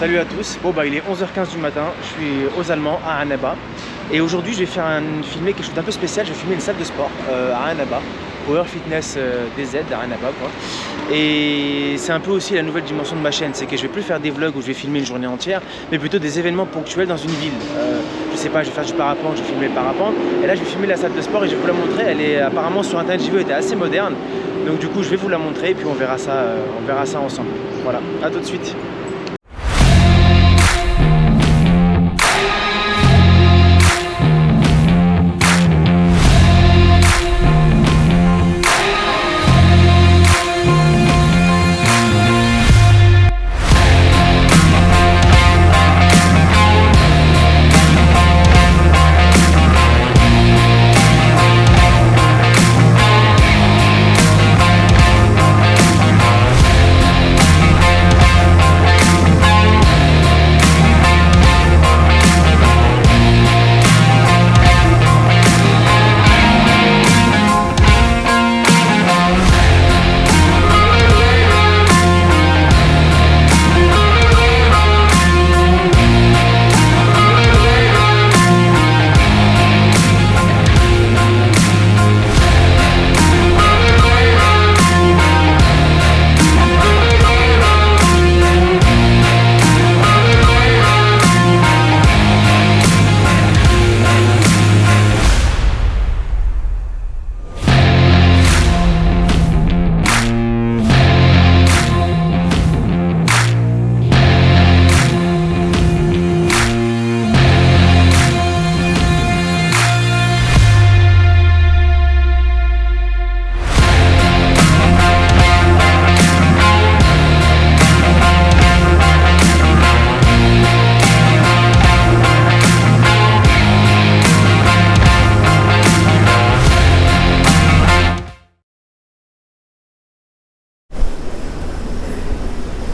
Salut à tous, il est 11h15 du matin, je suis aux Allemands à Annaba et aujourd'hui je vais filmer quelque chose d'un peu spécial, je vais filmer une salle de sport à Annaba, Power Fitness DZ à Annaba quoi. Et c'est un peu aussi la nouvelle dimension de ma chaîne, c'est que je vais plus faire des vlogs où je vais filmer une journée entière, mais plutôt des événements ponctuels dans une ville. Je sais pas, je vais faire du parapente, je vais filmer le parapente, et là je vais filmer la salle de sport et je vais vous la montrer, elle est apparemment sur internet, j'ai vu, elle était assez moderne, donc du coup je vais vous la montrer et puis on verra ça ensemble. Voilà, à tout de suite.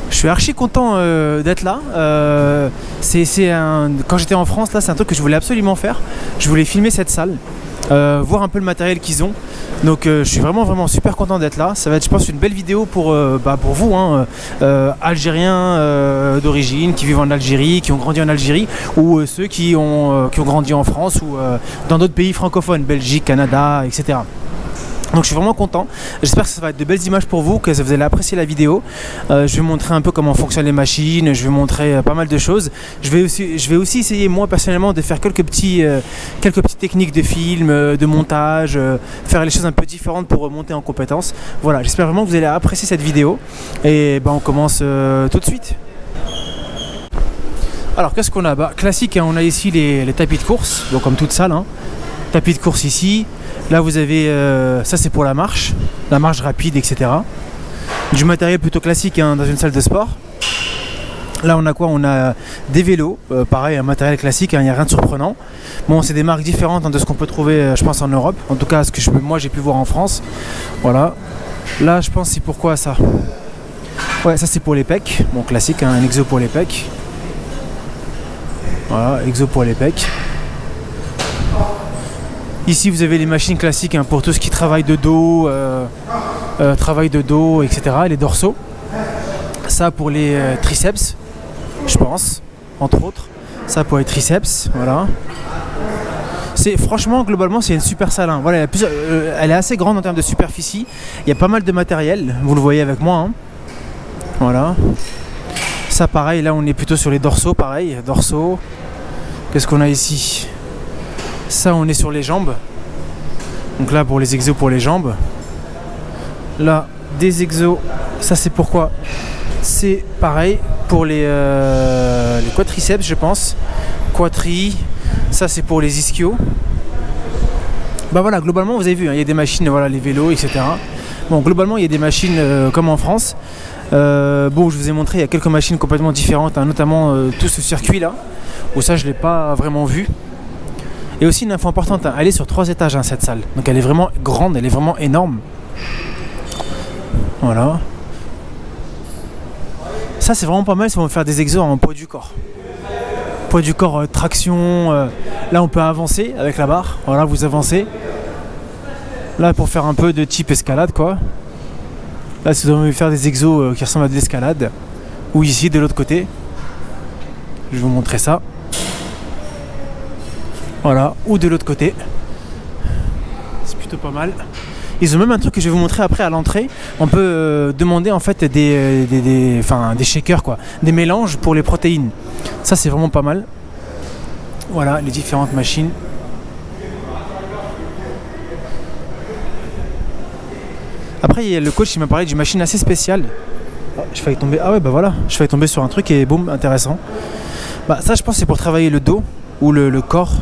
Je suis archi content d'être là. Quand j'étais en France, là, c'est un truc que je voulais absolument faire. Je voulais filmer cette salle, voir un peu le matériel qu'ils ont. Donc je suis vraiment super content d'être là. Ça va être, je pense, une belle vidéo pour vous, Algériens d'origine, qui vivent en Algérie, qui ont grandi en Algérie, ou ceux qui ont grandi en France ou dans d'autres pays francophones, Belgique, Canada, etc. Donc je suis vraiment content, j'espère que ça va être de belles images pour vous, que vous allez apprécier la vidéo. Je vais montrer un peu comment fonctionnent les machines, je vais montrer pas mal de choses. Je vais aussi essayer moi personnellement de faire quelques petites techniques de film, de montage, faire les choses un peu différentes pour monter en compétences. Voilà, j'espère vraiment que vous allez apprécier cette vidéo et on commence tout de suite. Alors qu'est-ce qu'on a ? Classique, on a ici les tapis de course, donc comme toute salle, tapis de course ici. Là vous avez, ça c'est pour la marche rapide, etc. Du matériel plutôt classique dans une salle de sport. Là on a quoi ? On a des vélos, pareil, un matériel classique, il n'y a rien de surprenant. Bon, c'est des marques différentes de ce qu'on peut trouver, je pense, en Europe. En tout cas, ce que moi j'ai pu voir en France. Voilà. Là je pense c'est pourquoi ça. Ouais, ça c'est pour les pecs. Bon, classique, un exo pour les pecs. Voilà, exo pour les pecs. Ici vous avez les machines classiques pour tout ce qui travaille de dos, etc. Les dorsaux. Ça pour les triceps, je pense, entre autres. Ça pour les triceps, voilà. Franchement, globalement, c'est une super salle. Voilà, elle est assez grande en termes de superficie. Il y a pas mal de matériel, vous le voyez avec moi. Voilà. Ça pareil, là on est plutôt sur les dorsaux, pareil. Dorsaux. Qu'est-ce qu'on a ici ? Ça on est sur les jambes, donc là pour les exos pour les jambes. Là des exos, ça c'est pourquoi. C'est pareil pour les quadriceps je pense. Quadri, ça c'est pour les ischios. Voilà, globalement vous avez vu, il y a des machines, voilà, les vélos, etc. Bon, globalement il y a des machines comme en France. Je vous ai montré, il y a quelques machines complètement différentes, notamment tout ce circuit là, où ça je l'ai pas vraiment vu. Et aussi une info importante, elle est sur 3 étages cette salle, donc elle est vraiment grande, elle est vraiment énorme. Voilà. Ça c'est vraiment pas mal si on veut faire des exos en poids du corps. Poids du corps, traction, là on peut avancer avec la barre, voilà, vous avancez. Là pour faire un peu de type escalade quoi. Là si vous voulez faire des exos qui ressemblent à de l'escalade, ou ici de l'autre côté. Je vais vous montrer ça. Voilà, ou de l'autre côté. C'est plutôt pas mal. Ils ont même un truc que je vais vous montrer après à l'entrée. On peut demander en fait des shakers, quoi, des mélanges pour les protéines. Ça c'est vraiment pas mal. Voilà les différentes machines. Après il y a le coach qui m'a parlé d'une machine assez spéciale. Je failli tomber. Ah ouais bah voilà, je failli tomber sur un truc et boum, intéressant. Bah ça je pense c'est pour travailler le dos ou le corps.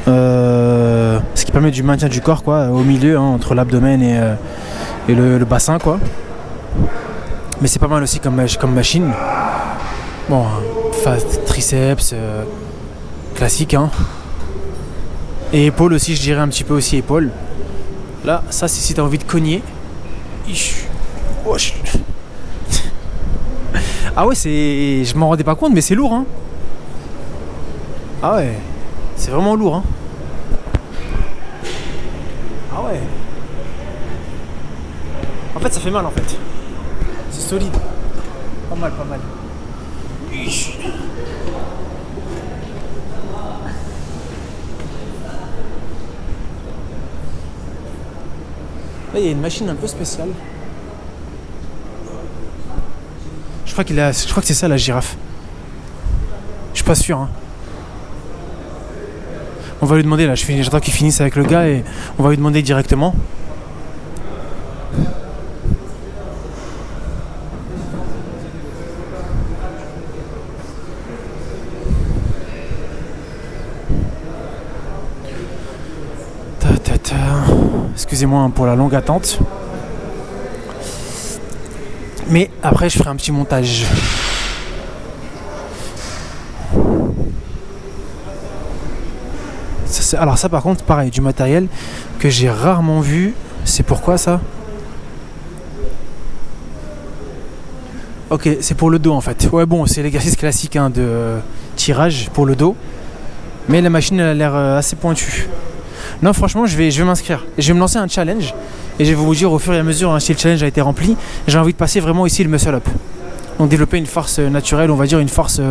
Ce qui permet du maintien du corps, quoi, au milieu, hein, entre l'abdomen et le bassin, quoi. Mais c'est pas mal aussi comme machine. Bon, triceps, classique, hein. Et épaules aussi, je dirais un petit peu aussi épaules. Là, ça c'est si t'as envie de cogner. Ah ouais, je m'en rendais pas compte, mais c'est lourd, hein. Ah ouais, c'est vraiment lourd, hein. Ah ouais. En fait, ça fait mal, en fait. C'est solide. Pas mal, pas mal. Là, il y a une machine un peu spéciale. Je crois que c'est ça, la girafe. Je suis pas sûr, hein. On va lui demander, là, j'attends qu'il finisse avec le gars et on va lui demander directement. Excusez-moi pour la longue attente. Mais après, je ferai un petit montage. Alors ça par contre pareil, du matériel que j'ai rarement vu. C'est pourquoi ça? Ok, c'est pour le dos en fait. Ouais bon, c'est l'exercice classique, hein, de tirage pour le dos. Mais la machine elle a l'air assez pointue. Non franchement je vais m'inscrire. Je vais me lancer un challenge. Et je vais vous dire au fur et à mesure, hein, si le challenge a été rempli, j'ai envie de passer vraiment ici le muscle up. Donc développer une force naturelle, on va dire une force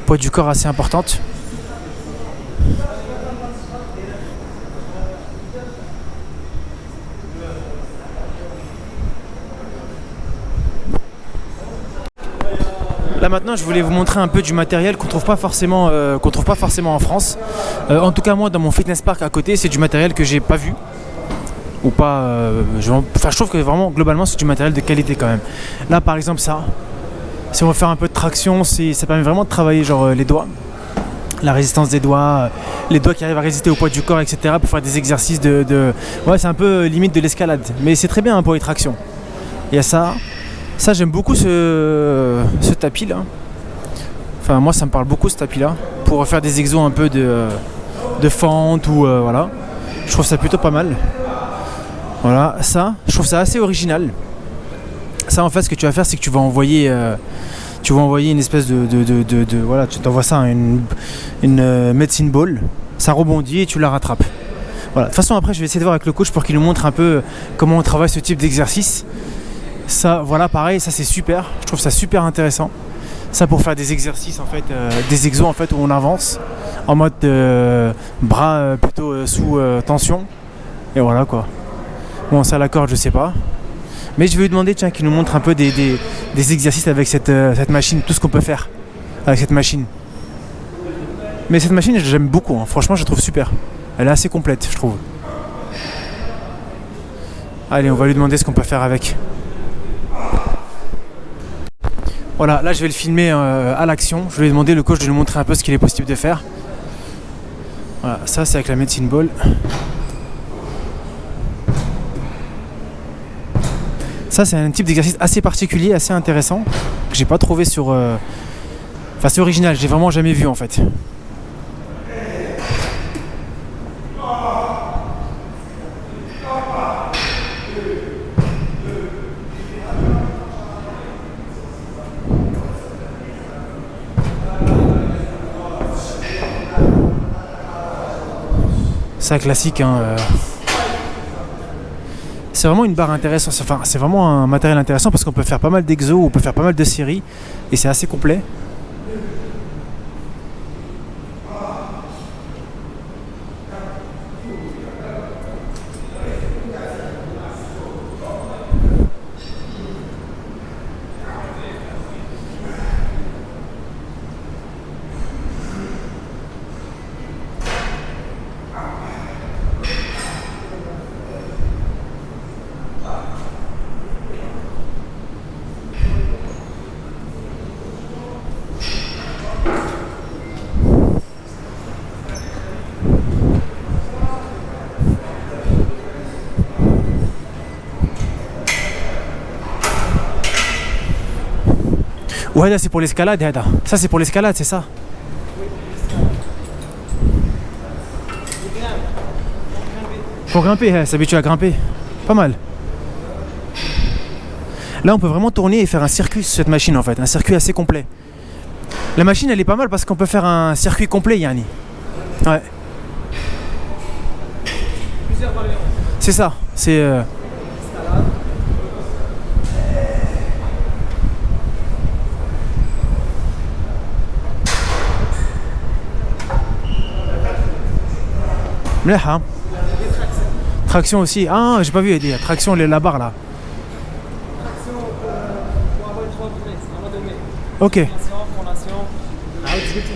poids du corps assez importante. Là maintenant je voulais vous montrer un peu du matériel qu'on trouve pas forcément en France. En tout cas moi dans mon fitness park à côté c'est du matériel que j'ai pas vu. Ou pas. Je trouve que vraiment globalement c'est du matériel de qualité quand même. Là par exemple ça. Si on veut faire un peu de traction, ça permet vraiment de travailler genre les doigts. La résistance des doigts, les doigts qui arrivent à résister au poids du corps, etc. pour faire des exercices Ouais c'est un peu limite de l'escalade. Mais c'est très bien, hein, pour les tractions. Il y a ça. Ça j'aime beaucoup ce tapis là. Enfin moi ça me parle beaucoup ce tapis là. Pour faire des exos un peu de fente ou voilà. Je trouve ça plutôt pas mal. Voilà, ça, je trouve ça assez original. Ça en fait ce que tu vas faire c'est que tu vas envoyer une espèce de voilà, tu t'envoies ça à une medicine ball. Ça rebondit et tu la rattrapes. Voilà. De toute façon après je vais essayer de voir avec le coach pour qu'il nous montre un peu comment on travaille ce type d'exercice. Ça, voilà, pareil, ça c'est super. Je trouve ça super intéressant. Ça pour faire des exercices en fait, des exos en fait où on avance en mode bras plutôt sous tension. Et voilà quoi. Bon, ça la corde, je sais pas. Mais je vais lui demander, tiens, qu'il nous montre un peu des exercices avec cette machine, tout ce qu'on peut faire avec cette machine. Mais cette machine, j'aime beaucoup. Hein. Franchement, je la trouve super. Elle est assez complète, je trouve. Allez, on va lui demander ce qu'on peut faire avec. Voilà, là je vais le filmer à l'action. Je vais lui demander le coach de nous montrer un peu ce qu'il est possible de faire. Voilà, ça c'est avec la medicine ball. Ça c'est un type d'exercice assez particulier, assez intéressant, que j'ai pas trouvé sur... Enfin c'est original, j'ai vraiment jamais vu en fait. C'est un classique, hein. C'est vraiment une barre intéressante, enfin, c'est vraiment un matériel intéressant parce qu'on peut faire pas mal d'exos, on peut faire pas mal de séries et c'est assez complet. Ouais, c'est pour l'escalade, Hada. Ça, c'est pour l'escalade, c'est ça. Pour grimper, s'habituer à grimper. Pas mal. Là, on peut vraiment tourner et faire un circuit sur cette machine, en fait. Un circuit assez complet. La machine, elle est pas mal parce qu'on peut faire un circuit complet, Yani. Ouais. Plusieurs variantes. C'est ça. C'est... Hein. Traction aussi. Ah, j'ai pas vu la traction, la barre là. Traction pour avoir 3 vitesses, ok.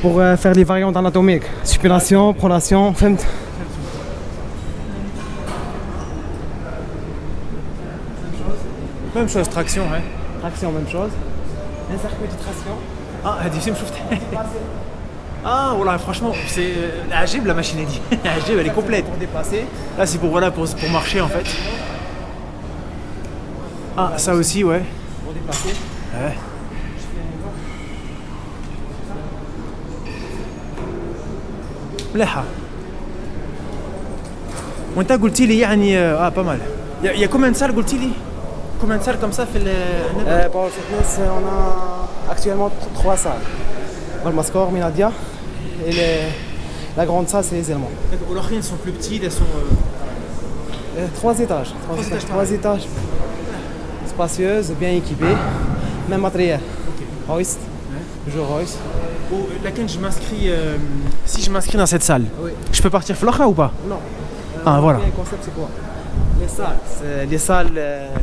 Pour faire les variantes anatomiques, supination, pronation, فهمت. Même chose, traction, ouais. Traction, même chose. Un circuit de traction. Ah, هذه Ah, voilà, franchement, c'est Ajib, la machine est dit. Ajib, elle est complète. Pour déplacer. Là, c'est pour marcher en fait. Ah, ça aussi, ouais. Pour déplacer. Ouais. مليحة. وانت قلت لي يعني pas mal. Il y a combien de salles قلت لي؟ Combien de salles comme ça fait le Pour le fitness, on a actuellement 3 salles. Balmascore, Minadia et la grande salle, c'est les Allemands. Les autres sont plus petites, elles sont 3 étages. 3 étages. Spacieuses, bien équipées. Même matériel. Hoist. Toujours Hoist. Laquelle je m'inscris si je m'inscris dans cette salle, oui. Je peux partir Flora ou pas? Non. Ah voilà. Le concept c'est quoi? Les salles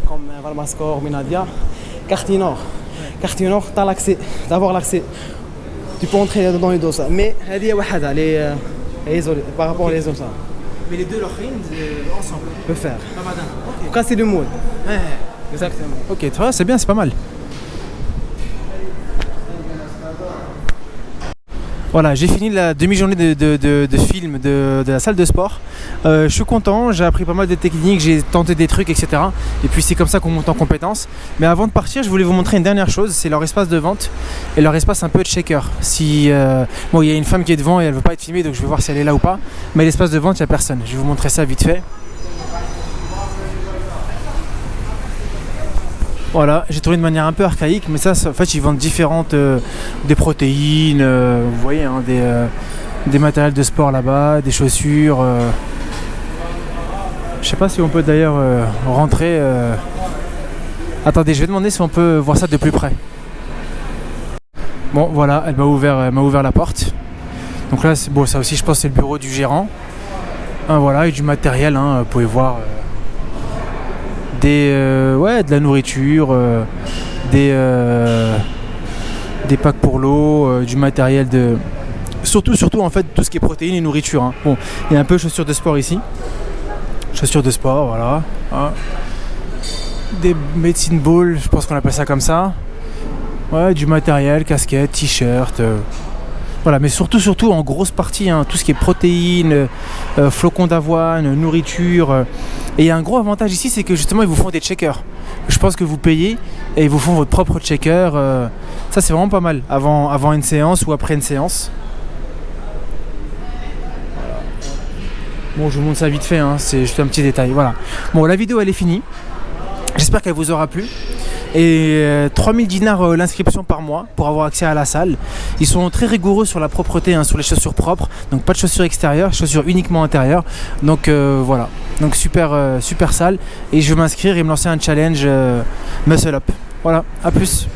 comme Valmascore, Minadia, Quartier Nord. Quartier Nord, tu as l'accès, d'avoir l'accès. Tu peux entrer dans les deux salles. Mais par rapport aux autres salles. Mais les deux ensemble. Tu peux faire. Pour casser le mood. Ouais. Exactement. Ok, c'est bien, c'est pas mal. Voilà, j'ai fini la demi-journée de film de la salle de sport. Je suis content, j'ai appris pas mal de techniques, j'ai tenté des trucs, etc. Et puis c'est comme ça qu'on monte en compétences. Mais avant de partir, je voulais vous montrer une dernière chose, c'est leur espace de vente et leur espace un peu de shaker. Bon, il y a une femme qui est devant et elle veut pas être filmée, donc je vais voir si elle est là ou pas. Mais l'espace de vente, il n'y a personne. Je vais vous montrer ça vite fait. Voilà, j'ai trouvé de manière un peu archaïque, mais ça en fait ils vendent différentes des protéines, vous voyez, hein, des matériels de sport là-bas, des chaussures. Je sais pas si on peut d'ailleurs rentrer. Attendez, je vais demander si on peut voir ça de plus près. Bon, voilà, elle m'a ouvert la porte. Donc là, c'est bon, ça aussi, je pense, c'est le bureau du gérant. Voilà, et du matériel, hein, vous pouvez voir. De la nourriture, des packs pour l'eau, du matériel de... Surtout en fait tout ce qui est protéines et nourriture. Hein. Bon, il y a un peu chaussures de sport ici. Chaussures de sport, voilà. Ah. Des medicine balls, je pense qu'on appelle ça comme ça. Ouais, du matériel, casquette, t-shirt. Voilà, mais surtout en grosse partie, hein, tout ce qui est protéines, flocons d'avoine, nourriture. Et il y a un gros avantage ici, c'est que justement ils vous font des checkers. Je pense que vous payez et ils vous font votre propre checker. Ça c'est vraiment pas mal, avant une séance ou après une séance. Bon, je vous montre ça vite fait, hein, c'est juste un petit détail. Voilà. Bon, la vidéo elle est finie. J'espère qu'elle vous aura plu. Et 3000 dinars l'inscription par mois pour avoir accès à la salle. Ils sont très rigoureux sur la propreté, hein, sur les chaussures propres. Donc pas de chaussures extérieures, chaussures uniquement intérieures. Donc voilà. Donc super salle. Et je vais m'inscrire et me lancer un challenge Muscle Up. Voilà, à plus.